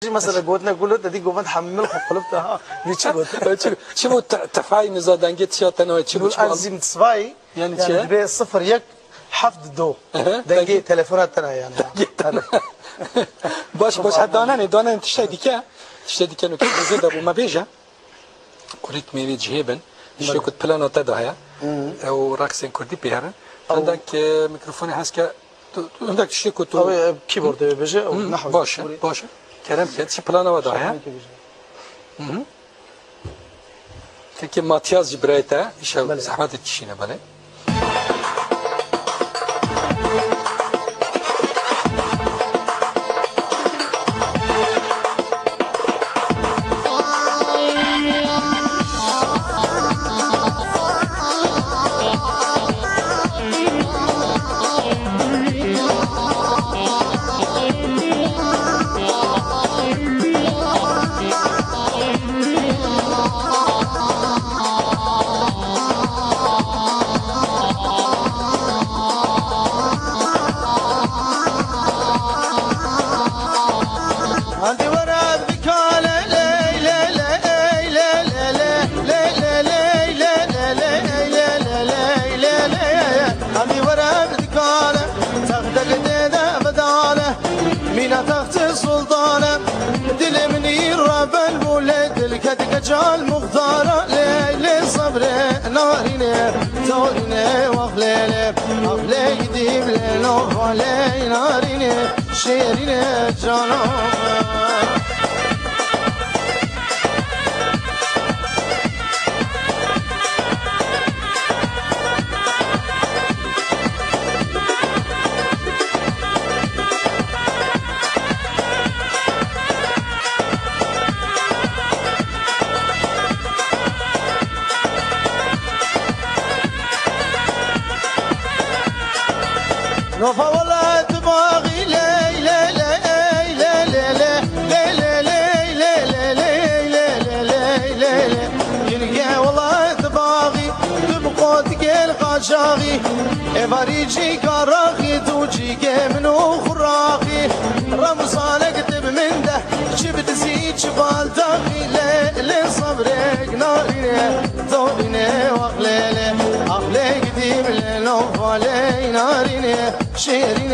مثلا قلنا دي قومت حمل قلبتها بيتشو شو تفاي نزادن جت شيء تنوي شو أنزيم تصفاي يعني بي صفر يك حفظ دو دنجي تلفونات تنا يعني باش دانا تشتي ديكا نو كزيد ابو ما بيجا كوريت ميري جهبن شو كنت بلانو تداها او راكسين كردي بيهرن عندك ميكروفوني حاسك عندك تشتي كنت كيبورد بيجي او نحو باشه كلام كده شو بلانه وضعها كي ماتياس جبريتا ايش زحمات تشينا بله جال مختار ليلي صبري ناريني توريني وخليلي أخلي ديب ليلو خلي ناريني شيريني جانا نوفا والله تباغي لي لي لي لي لي لي لي لي لي يلقى والله تباغي تبقى تقيل قاشاغي افاريجي كراخي توجي منو خراخي رمصانك تب من ده شفت سيد شبال تاخي لي صبرك ناريني توريني واخليلي اخلي قديم ليلو فالي ناريني شيرين